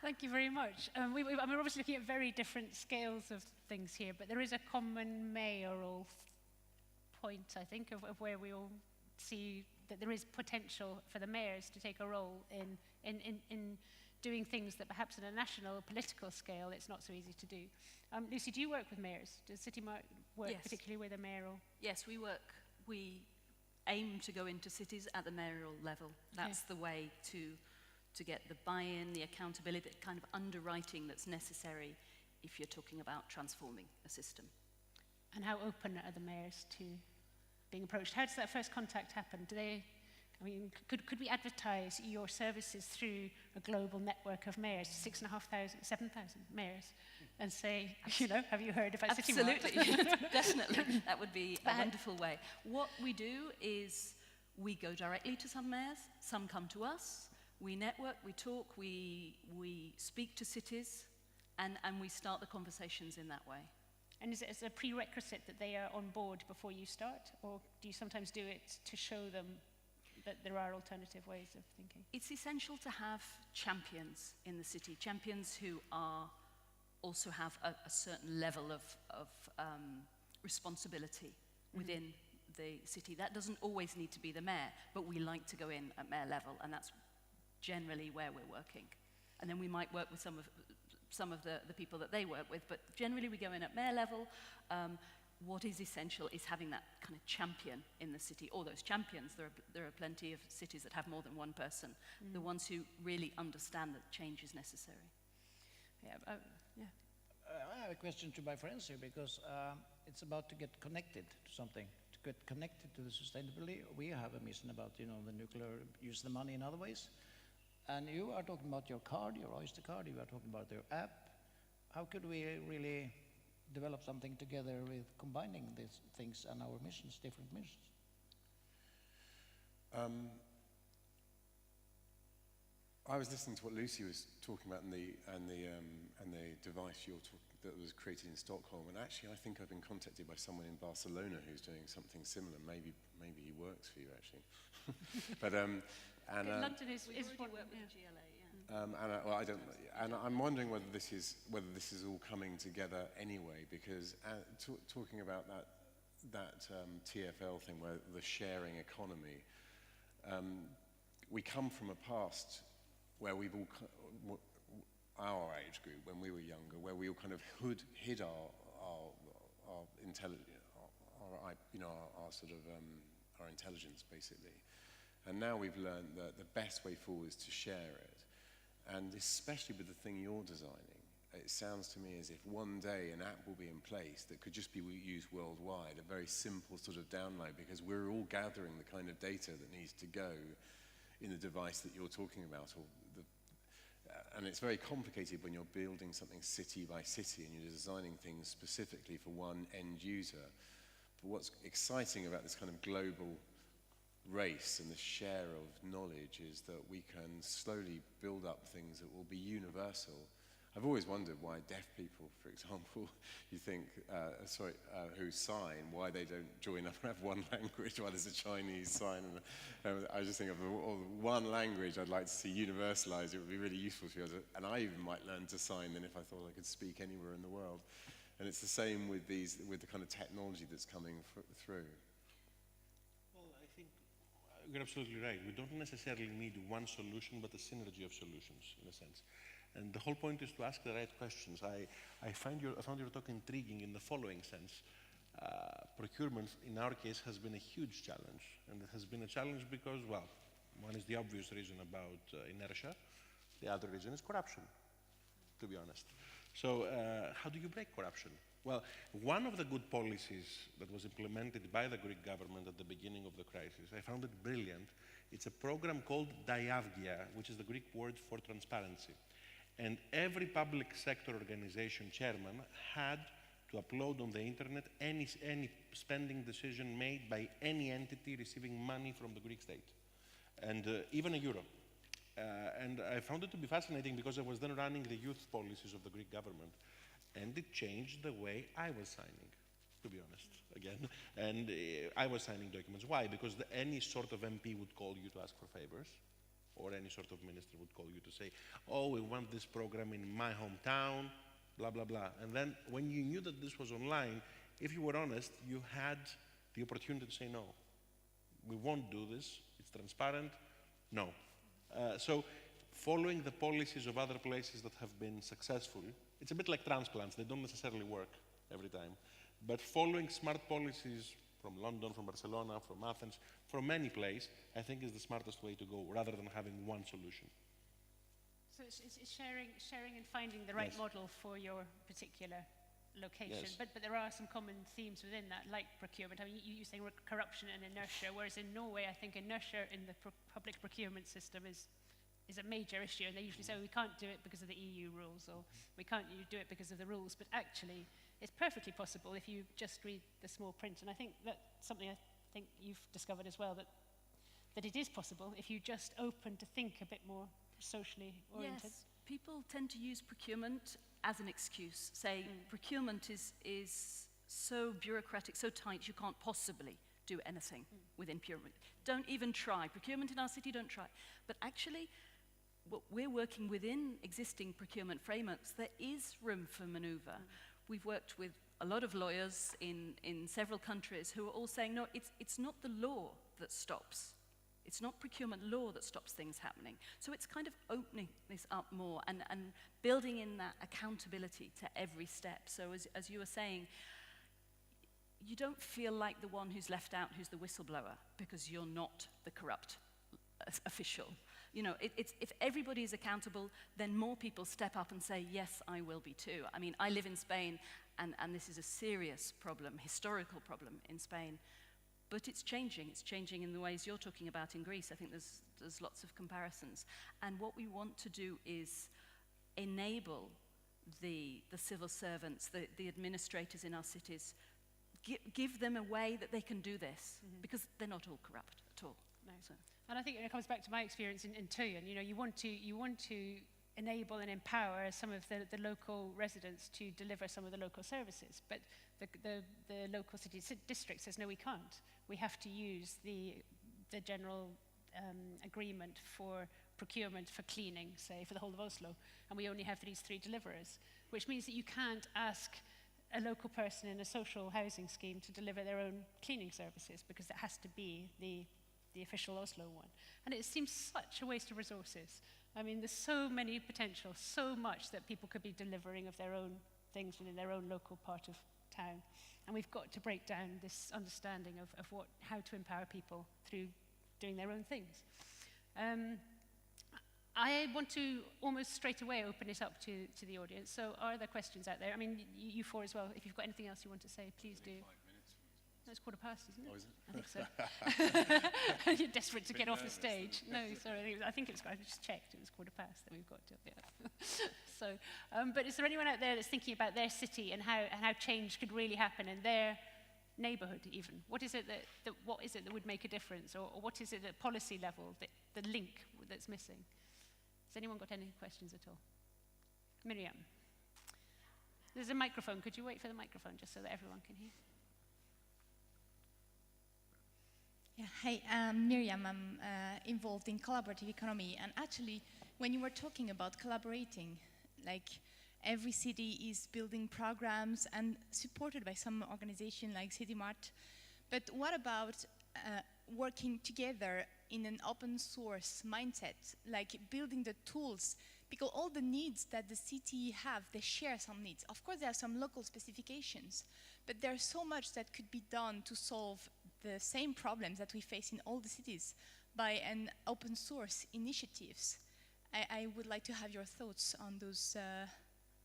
Thank you very much. I mean, we're obviously looking at very different scales of things here, but there is a common mayoral point, I think, of where we all see that there is potential for the mayors to take a role in doing things that perhaps on a national political scale it's not so easy to do. Lucy, do you work with mayors? Does Citymart work particularly with a mayoral? Yes, we aim to go into cities at the mayoral level. That's the way to get the buy-in, the accountability, the kind of underwriting that's necessary if you're talking about transforming a system. And how open are the mayors to being approached? How does that first contact happen? Do they, I mean, could we advertise your services through a global network of mayors, 6,500, 7,000 mayors, and say, you know, have you heard about Citymart? Absolutely, definitely. That would be a wonderful way. What we do is we go directly to some mayors, some come to us, we network, we talk, we speak to cities, and we start the conversations in that way. And is it as a prerequisite that they are on board before you start? Or do you sometimes do it to show them that there are alternative ways of thinking? It's essential to have champions in the city, champions who also have a certain level of responsibility within the city. That doesn't always need to be the mayor, but we like to go in at mayor level, and that's generally where we're working. And then we might work with some of the people that they work with, but generally we go in at mayor level. What is essential is having that kind of champion in the city, or those champions. There are plenty of cities that have more than one person, the ones who really understand that change is necessary. I have a question to my friends here, because it's about to get connected to something, to get connected to the sustainability. We have a mission about, you know, the nuclear, use the money in other ways. And you are talking about your card, your Oyster card, you are talking about your app. How could we really develop something together with combining these things and our missions, different missions? I was listening to what Lucy was talking about and the device that was created in Stockholm, and actually I think I've been contacted by someone in Barcelona who's doing something similar. Maybe he works for you actually. But London is one with the GLA, I don't. And I'm wondering whether this is all coming together anyway, because talking about that TfL thing, where the sharing economy, we come from a past where we've all, our age group, when we were younger, where we all kind of hid our intelligence, our intelligence basically. And now we've learned that the best way forward is to share it. And especially with the thing you're designing, it sounds to me as if one day an app will be in place that could just be used worldwide, a very simple sort of download, because we're all gathering the kind of data that needs to go in the device that you're talking about. And it's very complicated when you're building something city by city and you're designing things specifically for one end user. But what's exciting about this kind of global race and the share of knowledge is that we can slowly build up things that will be universal. I've always wondered why deaf people, for example, you think, who sign, why they don't join up and have one language, why there's a Chinese sign. And I just think of one language I'd like to see universalized. It would be really useful to you. And I even might learn to sign than if I thought I could speak anywhere in the world. And it's the same with the kind of technology that's coming through. Well, I think you're absolutely right. We don't necessarily need one solution, but a synergy of solutions, in a sense. And the whole point is to ask the right questions. I found your talk intriguing in the following sense. Procurement, in our case, has been a huge challenge. And it has been a challenge because, well, one is the obvious reason about inertia. The other reason is corruption, to be honest. So how do you break corruption? Well, one of the good policies that was implemented by the Greek government at the beginning of the crisis, I found it brilliant. It's a program called Diavgia, which is the Greek word for transparency. And every public sector organization chairman had to upload on the internet any spending decision made by any entity receiving money from the Greek state, and even €1. And I found it to be fascinating because I was then running the youth policies of the Greek government, and it changed the way I was signing, to be honest, again. And I was signing documents. Why? Because any sort of MP would call you to ask for favors, or any sort of minister would call you to say, oh, we want this program in my hometown, blah, blah, blah. And then when you knew that this was online, if you were honest, you had the opportunity to say no. We won't do this, it's transparent, no. So following the policies of other places that have been successful, it's a bit like transplants, they don't necessarily work every time. But following smart policies from London, from Barcelona, from Athens, from any place, I think is the smartest way to go, rather than having one solution. So it's sharing and finding the right model for your particular location. Yes. But there are some common themes within that, like procurement. I mean, you're saying corruption and inertia, whereas in Norway, I think inertia in the public procurement system is a major issue, and they usually say, we can't do it because of the EU rules, or we can't do it because of the rules, but actually it's perfectly possible if you just read the small print. And I think that's something I think you've discovered as well, that it is possible if you just open to think a bit more socially oriented. Yes, people tend to use procurement as an excuse, say procurement is so bureaucratic, so tight, you can't possibly do anything within procurement. Don't even try. Procurement in our city, don't try. But actually, we're working within existing procurement frameworks. There is room for maneuver. We've worked with a lot of lawyers in several countries who are all saying, no, it's not the law that stops. It's not procurement law that stops things happening. So it's kind of opening this up more and building in that accountability to every step. So as you were saying, you don't feel like the one who's left out, who's the whistleblower, because you're not the corrupt official. You know, if everybody is accountable, then more people step up and say, yes, I will be too. I mean, I live in Spain, and this is a serious problem, historical problem in Spain. But it's changing in the ways you're talking about in Greece. I think there's lots of comparisons. And what we want to do is enable the civil servants, the administrators in our cities, give them a way that they can do this, because they're not all corrupt at all. No. So. And I think it comes back to my experience in Tøyen. You know, you want to enable and empower some of the local residents to deliver some of the local services, but the local city district says, no, we can't. We have to use the general agreement for procurement for cleaning, say, for the whole of Oslo, and we only have these 3 deliverers, which means that you can't ask a local person in a social housing scheme to deliver their own cleaning services, because it has to be the official Oslo one. And it seems such a waste of resources. I mean, there's so many potential, so much that people could be delivering of their own things within their own local part of town. And we've got to break down this understanding of how to empower people through doing their own things. I want to almost straight away open it up to the audience. So are there questions out there? I mean, you 4 as well. If you've got anything else you want to say, please do. No, it's 15:15, isn't it? Oh, is it? I think so. You're desperate to get off the stage. No, sorry, I think I just checked. It was 15:15 that we've got to, yeah. So, but is there anyone out there that's thinking about their city and how change could really happen in their neighbourhood even? What is it that would make a difference? Or what is it at policy level, the link that's missing? Has anyone got any questions at all? Miriam. There's a microphone. Could you wait for the microphone just so that everyone can hear? Yeah, hi, I'm Miriam. I'm involved in collaborative economy. And actually, when you were talking about collaborating, like every city is building programs and supported by some organization like Citymart. But what about working together in an open source mindset, like building the tools? Because all the needs that the city have, they share some needs. Of course, there are some local specifications, but there's so much that could be done to solve the same problems that we face in all the cities by an open source initiatives. I would like to have your thoughts on those,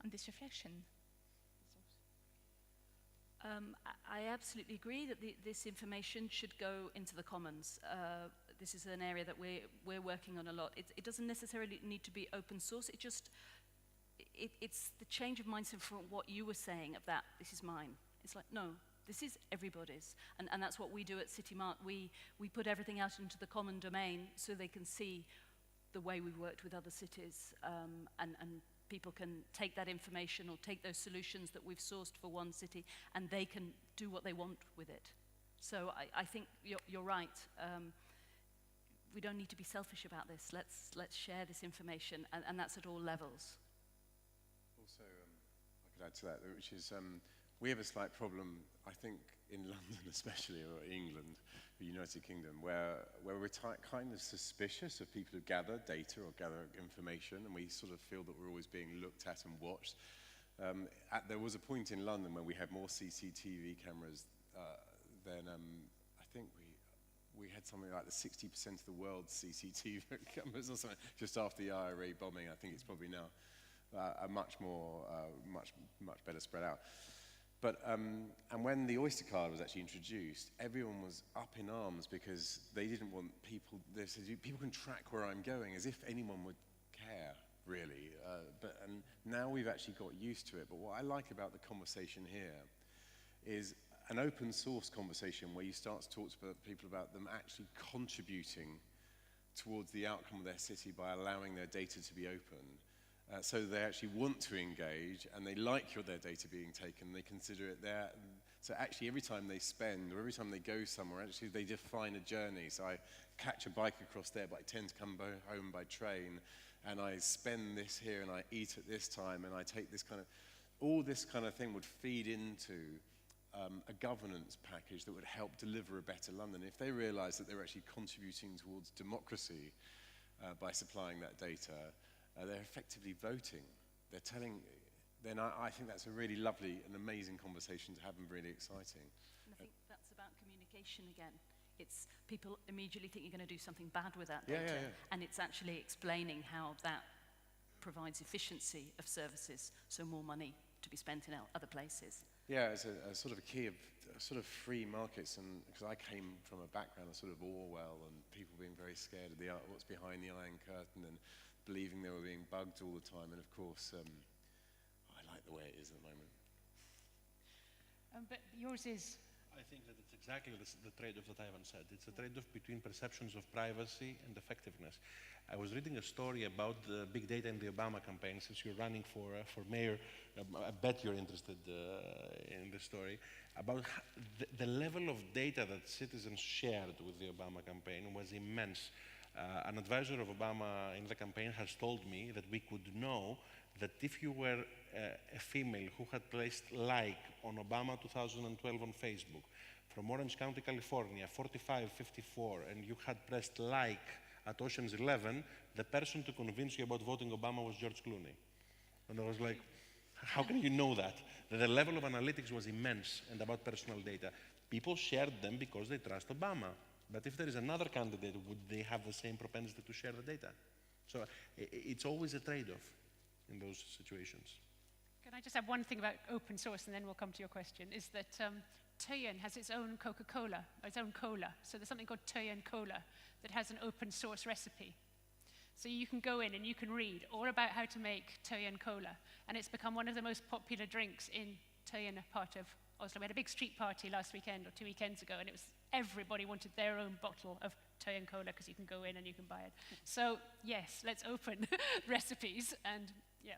on this reflection. I absolutely agree that this information should go into the commons. This is an area that we're working on a lot. It doesn't necessarily need to be open source. It's the change of mindset from what you were saying of that, this is mine. It's like, no, this is everybody's. And that's what we do at Citymart. We put everything out into the common domain so they can see the way we've worked with other cities, and people can take that information or take those solutions that we've sourced for one city, and they can do what they want with it. So I think you're right. we don't need to be selfish about this. Let's share this information, and that's at all levels. Also, I could add to that, which is we have a slight problem, I think, in London especially, or England, the United Kingdom, where we're kind of suspicious of people who gather data or gather information, and we sort of feel that we're always being looked at and watched. There was a point in London where we had more CCTV cameras than I think we had something like the 60% of the world's CCTV cameras or something, just after the IRA bombing. I think it's probably now a much better spread out. But, and when the Oyster card was actually introduced, everyone was up in arms because they didn't want people, they said, people can track where I'm going, as if anyone would care, really. And now we've actually got used to it. But what I like about the conversation here is an open source conversation where you start to talk to people about them actually contributing towards the outcome of their city by allowing their data to be open. So they actually want to engage, and they like their data being taken. They consider it there. So actually, every time they spend, or every time they go somewhere, actually they define a journey. So I catch a bike across there, but I tend to come home by train, and I spend this here, and I eat at this time, and I take this kind of, all this kind of thing would feed into a governance package that would help deliver a better London. If they realize that they're actually contributing towards democracy by supplying that data, they're effectively voting. They're telling, then I think that's a really lovely and amazing conversation to have, and really exciting. And I think that's about communication again. It's people immediately think you're going to do something bad with that Yeah, data, yeah. and it's actually explaining how that provides efficiency of services, so more money to be spent in other places. Yeah, it's a sort of a key of sort of free markets, and because I came from a background of sort of Orwell and people being very scared of what's behind the Iron Curtain and believing they were being bugged all the time, and of course, I like the way it is at the moment. But yours is. I think that it's exactly the trade-off that Ivan said. It's a trade-off between perceptions of privacy and effectiveness. I was reading a story about the big data in the Obama campaign. Since you're running for mayor, I bet you're interested in the story, about the level of data that citizens shared with the Obama campaign was immense. An advisor of Obama in the campaign has told me that we could know that if you were a female who had placed like on Obama 2012 on Facebook from Orange County, California, 4554, and you had pressed like at Ocean's 11, the person to convince you about voting Obama was George Clooney. And I was like, how can you know that? That the level of analytics was immense and about personal data. People shared them because they trust Obama. But if there is another candidate, would they have the same propensity to share the data? So it's always a trade-off in those situations. Can I just add one thing about open source, and then we'll come to your question, is that Tøyen has its own Coca-Cola, or its own cola. So there's something called Tøyen Cola that has an open source recipe. So you can go in and you can read all about how to make Tøyen Cola. And it's become one of the most popular drinks in Tøyen part of Oslo. We had a big street party last weekend or 2 weekends ago, and it was everybody wanted their own bottle of Tøyen Cola because you can go in and you can buy it. So yes, let's open recipes, and yeah.